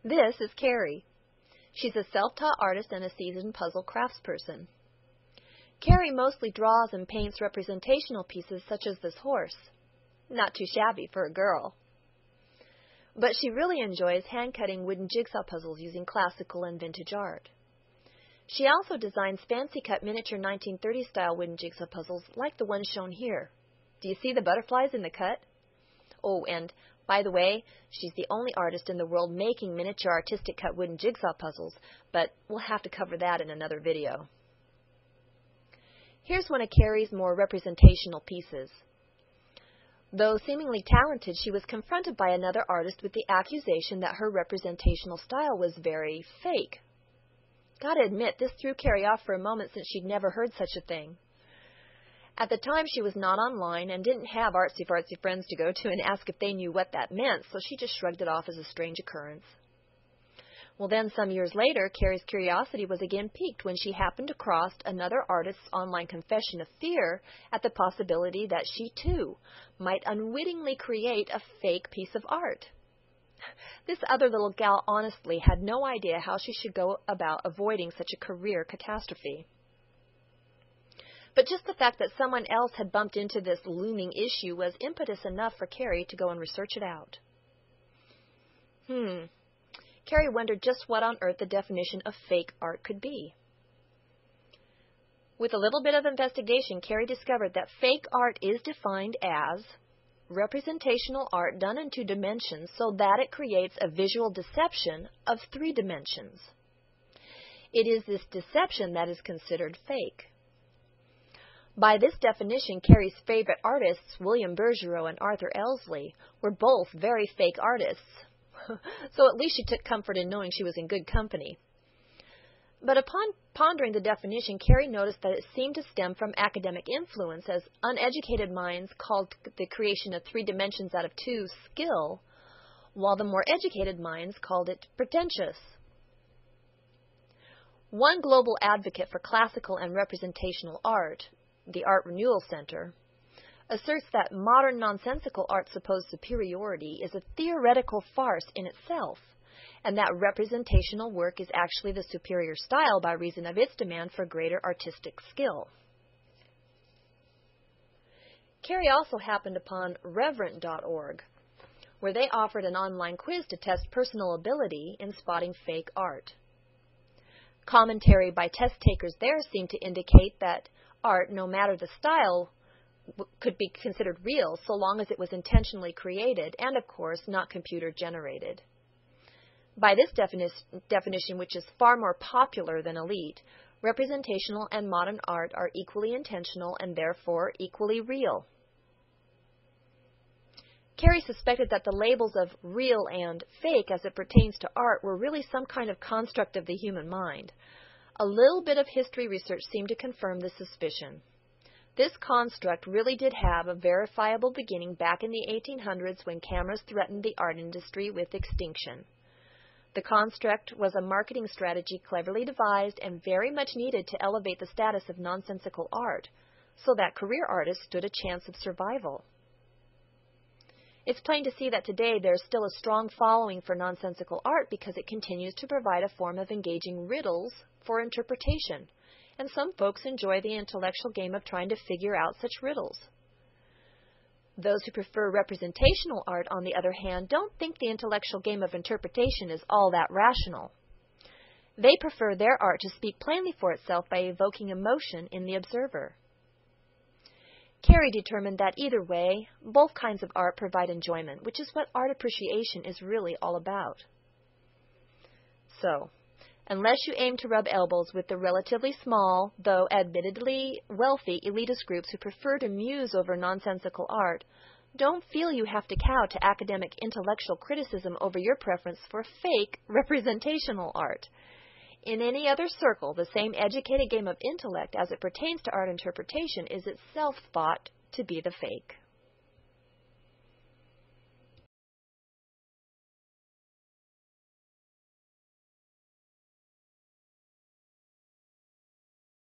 This is Carrie. She's a self-taught artist and a seasoned puzzle craftsperson. Carrie mostly draws and paints representational pieces such as this horse. Not too shabby for a girl. But she really enjoys hand-cutting wooden jigsaw puzzles using classical and vintage art. She also designs fancy-cut miniature 1930s-style wooden jigsaw puzzles like the one shown here. Do you see the butterflies in the cut? Oh, and by the way, she's the only artist in the world making miniature artistic-cut wooden jigsaw puzzles, but we'll have to cover that in another video. Here's one of Carrie's more representational pieces. Though seemingly talented, she was confronted by another artist with the accusation that her representational style was very fake. Gotta admit, this threw Carrie off for a moment since she'd never heard such a thing. At the time, she was not online and didn't have artsy-fartsy friends to go to and ask if they knew what that meant, so she just shrugged it off as a strange occurrence. Well, then, some years later, Carrie's curiosity was again piqued when she happened across another artist's online confession of fear at the possibility that she, too, might unwittingly create a fake piece of art. This other little gal honestly had no idea how she should go about avoiding such a career catastrophe. But just the fact that someone else had bumped into this looming issue was impetus enough for Carrie to go and research it out. Carrie wondered just what on earth the definition of fake art could be. With a little bit of investigation, Carrie discovered that fake art is defined as representational art done in 2 dimensions so that it creates a visual deception of 3 dimensions. It is this deception that is considered fake. By this definition, Carrie's favorite artists, William Bergeron and Arthur Elsley, were both very fake artists. So at least she took comfort in knowing she was in good company. But upon pondering the definition, Carrie noticed that it seemed to stem from academic influence, as uneducated minds called the creation of 3 dimensions out of 2 skill, while the more educated minds called it pretentious. One global advocate for classical and representational art, the Art Renewal Center, asserts that modern nonsensical art's supposed superiority is a theoretical farce in itself, and that representational work is actually the superior style by reason of its demand for greater artistic skill. Carrie also happened upon Reverent.org, where they offered an online quiz to test personal ability in spotting fake art. Commentary by test takers there seemed to indicate that art, no matter the style, could be considered real so long as it was intentionally created and, of course, not computer-generated. By this definition, which is far more popular than elite, representational and modern art are equally intentional and therefore equally real. Carrie suspected that the labels of real and fake as it pertains to art were really some kind of construct of the human mind. A little bit of history research seemed to confirm this suspicion. This construct really did have a verifiable beginning back in the 1800s when cameras threatened the art industry with extinction. The construct was a marketing strategy cleverly devised and very much needed to elevate the status of nonsensical art, so that career artists stood a chance of survival. It's plain to see that today there's still a strong following for nonsensical art because it continues to provide a form of engaging riddles for interpretation, and some folks enjoy the intellectual game of trying to figure out such riddles. Those who prefer representational art, on the other hand, don't think the intellectual game of interpretation is all that rational. They prefer their art to speak plainly for itself by evoking emotion in the observer. Carrie determined that either way, both kinds of art provide enjoyment, which is what art appreciation is really all about. So, unless you aim to rub elbows with the relatively small, though admittedly wealthy, elitist groups who prefer to muse over nonsensical art, don't feel you have to cow to academic intellectual criticism over your preference for fake representational art. In any other circle, the same educated game of intellect as it pertains to art interpretation is itself thought to be the fake.